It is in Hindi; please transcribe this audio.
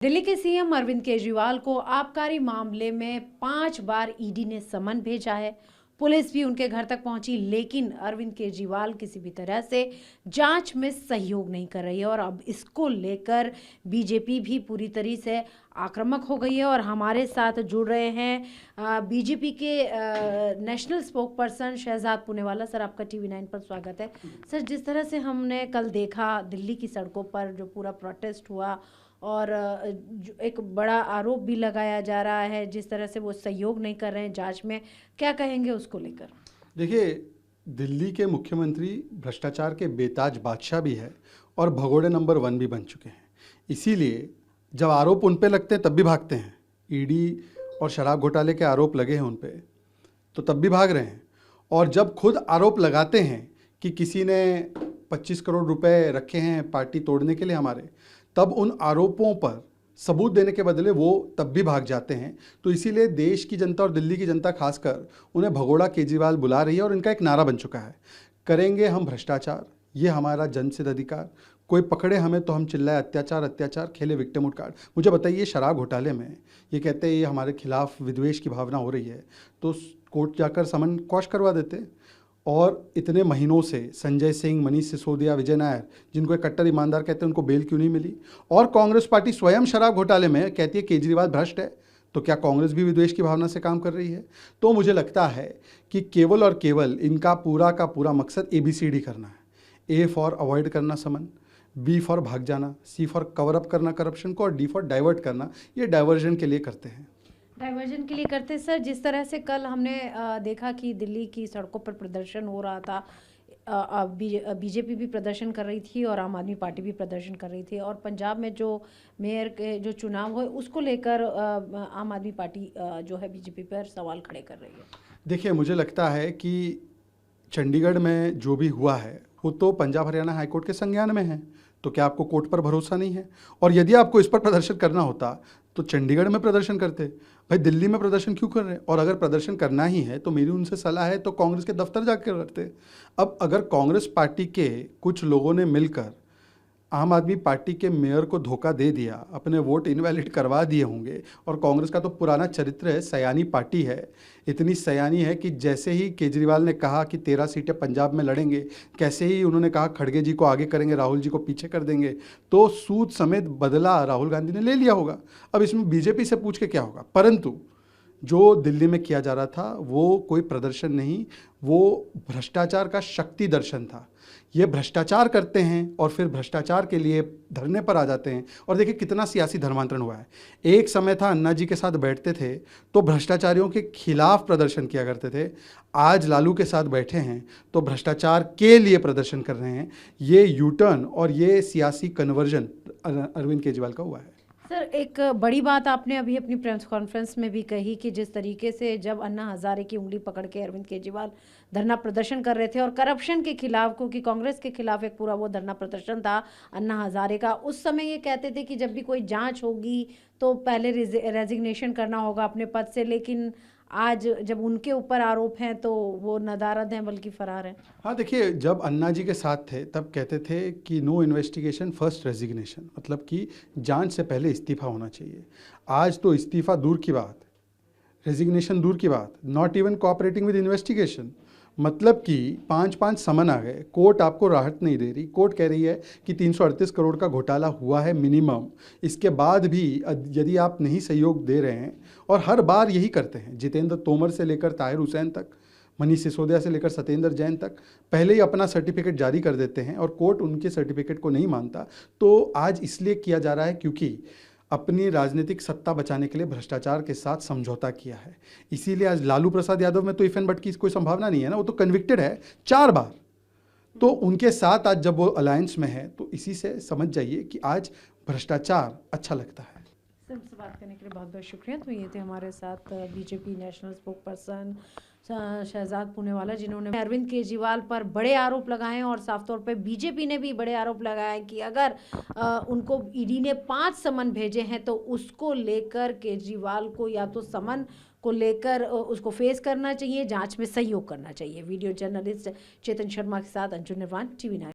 दिल्ली के सीएम अरविंद केजरीवाल को आबकारी मामले में 5 बार ईडी ने समन भेजा है। पुलिस भी उनके घर तक पहुंची, लेकिन अरविंद केजरीवाल किसी भी तरह से जांच में सहयोग नहीं कर रही है और अब इसको लेकर बीजेपी भी पूरी तरह से आक्रामक हो गई है। और हमारे साथ जुड़ रहे हैं बीजेपी के national spokesperson Shehzad Poonawalla. Sir, आपका टीवी 9 पर स्वागत है। सर, जिस तरह से हमने कल देखा दिल्ली की सड़कों पर जो पूरा प्रोटेस्ट हुआ और एक बड़ा आरोप भी लगाया जा रहा है, जिस तरह से वो सहयोग नहीं कर रहे हैं जांच में, क्या कहेंगे उसको लेकर? देखिए, दिल्ली के मुख्यमंत्री भ्रष्टाचार के बेताज बादशाह भी है और भगोड़े नंबर 1 भी बन चुके हैं। इसीलिए जब आरोप उन पे लगते हैं तब भी भागते हैं। ईडी और शराब घोटाले के आरोप लगे हैं उन पे तो तब भी भाग रहे हैं, और जब खुद आरोप लगाते हैं कि किसी ने 25 करोड़ रुपए रखे हैं पार्टी तोड़ने के लिए हमारे, तब उन आरोपों पर सबूत देने के बदले वो तब भी भाग जाते हैं। तो इसीलिए देश की जनता और दिल्ली की जनता खासकर उन्हें भगोड़ा केजरीवाल बुला रही है और इनका एक नारा बन चुका है, करेंगे हम भ्रष्टाचार, ये हमारा जनसिद्ध अधिकार, कोई पकड़े हमें तो हम चिल्लाए अत्याचार अत्याचार, खेले विक्टिम कार्ड। मुझे बताइए, शराब घोटाले में ये कहते हैं ये हमारे खिलाफ विद्वेष की भावना हो रही है तो कोर्ट जाकर समन क्वॉश करवा देते। और इतने महीनों से संजय सिंह, मनीष सिसोदिया, विजय नायर, जिनको एक कट्टर ईमानदार कहते हैं, उनको बेल क्यों नहीं मिली? और कांग्रेस पार्टी स्वयं शराब घोटाले में कहती है केजरीवाल भ्रष्ट है, तो क्या कांग्रेस भी विद्वेष की भावना से काम कर रही है? तो मुझे लगता है कि केवल और केवल इनका पूरा का पूरा मकसद ABCD करना है। A फॉर अवॉइड करना समन, B फॉर भाग जाना, C फॉर कवर अप करना करप्शन को, और D फॉर डाइवर्ट करना। ये डाइवर्जन के लिए करते हैं। डाइवर्जन के लिए करते सर। जिस तरह से कल हमने देखा कि दिल्ली की सड़कों पर प्रदर्शन हो रहा था, बीजेपी भी प्रदर्शन कर रही थी और आम आदमी पार्टी भी प्रदर्शन कर रही थी, और पंजाब में जो मेयर के जो चुनाव हुए उसको लेकर आम आदमी पार्टी जो है बीजेपी पर सवाल खड़े कर रही है। देखिए, मुझे लगता है कि चंडीगढ़ में जो भी हुआ है वो तो पंजाब हरियाणा हाईकोर्ट के संज्ञान में है, तो क्या आपको कोर्ट पर भरोसा नहीं है? और यदि आपको इस पर प्रदर्शन करना होता तो चंडीगढ़ में प्रदर्शन करते, भाई दिल्ली में प्रदर्शन क्यों कर रहे हैं? और अगर प्रदर्शन करना ही है तो मेरी उनसे सलाह है तो कांग्रेस के दफ्तर जाकर करते। अब अगर कांग्रेस पार्टी के कुछ लोगों ने मिलकर आम आदमी पार्टी के मेयर को धोखा दे दिया, अपने वोट इनवैलिड करवा दिए होंगे, और कांग्रेस का तो पुराना चरित्र है, सयानी पार्टी है, इतनी सयानी है कि जैसे ही केजरीवाल ने कहा कि 13 सीटें पंजाब में लड़ेंगे, कैसे ही उन्होंने कहा खड़गे जी को आगे करेंगे, राहुल जी को पीछे कर देंगे, तो सूद समेत बदला राहुल गांधी ने ले लिया होगा। अब इसमें बीजेपी से पूछ के क्या होगा? परंतु जो दिल्ली में किया जा रहा था वो कोई प्रदर्शन नहीं, वो भ्रष्टाचार का शक्ति दर्शन था। ये भ्रष्टाचार करते हैं और फिर भ्रष्टाचार के लिए धरने पर आ जाते हैं। और देखिए कितना सियासी धर्मांतरण हुआ है। एक समय था अन्ना जी के साथ बैठते थे तो भ्रष्टाचारियों के खिलाफ प्रदर्शन किया करते थे, आज लालू के साथ बैठे हैं तो भ्रष्टाचार के लिए प्रदर्शन कर रहे हैं। ये यूटर्न और ये सियासी कन्वर्जन अरविंद केजरीवाल का हुआ है। सर, एक बड़ी बात आपने अभी अपनी प्रेस कॉन्फ्रेंस में भी कही कि जिस तरीके से जब अन्ना हजारे की उंगली पकड़ के अरविंद केजरीवाल धरना प्रदर्शन कर रहे थे और करप्शन के खिलाफ, क्योंकि कांग्रेस के खिलाफ एक पूरा वो धरना प्रदर्शन था अन्ना हजारे का, उस समय ये कहते थे कि जब भी कोई जांच होगी तो पहले रेजिग्नेशन करना होगा अपने पद से, लेकिन आज जब उनके ऊपर आरोप हैं तो वो नदारद हैं बल्कि फरार हैं। हाँ, देखिए, जब अन्ना जी के साथ थे तब कहते थे कि नो इन्वेस्टिगेशन फर्स्ट रेजिग्नेशन, मतलब कि जांच से पहले इस्तीफा होना चाहिए। आज तो इस्तीफा दूर की बात, रेजिग्नेशन दूर की बात, not even cooperating with investigation, मतलब कि 5-5 समन आ गए, कोर्ट आपको राहत नहीं दे रही। कोर्ट कह रही है कि 338 करोड़ का घोटाला हुआ है मिनिमम, इसके बाद भी यदि आप नहीं सहयोग दे रहे हैं, और हर बार यही करते हैं, जितेंद्र तोमर से लेकर ताहिर हुसैन तक, मनीष सिसोदिया से लेकर सत्येंद्र जैन तक, पहले ही अपना सर्टिफिकेट जारी कर देते हैं और कोर्ट उनके सर्टिफिकेट को नहीं मानता। तो आज इसलिए किया जा रहा है क्योंकि अपनी राजनीतिक सत्ता बचाने के लिए भ्रष्टाचार के साथ समझौता किया है। इसीलिए आज लालू प्रसाद यादव में तो इफ एंड बट की कोई संभावना नहीं है ना, वो तो कन्विक्टेड है 4 बार। तो उनके साथ आज जब वो अलायंस में है तो इसी से समझ जाइए कि आज भ्रष्टाचार अच्छा लगता है। सर, हमसे बात करने के लिए बहुत बहुत शुक्रिया। तो ये थे हमारे साथ BJP national spokesperson Shehzad Poonawalla, जिन्होंने अरविंद केजरीवाल पर बड़े आरोप लगाए हैं, और साफ तौर पे बीजेपी ने भी बड़े आरोप लगाए हैं कि अगर उनको ईडी ने 5 समन भेजे हैं तो उसको लेकर केजरीवाल को या तो समन को लेकर उसको फेस करना चाहिए, जांच में सहयोग करना चाहिए। वीडियो जर्नलिस्ट चेतन शर्मा के साथ अंजुन निर्वाण, टीवी 9।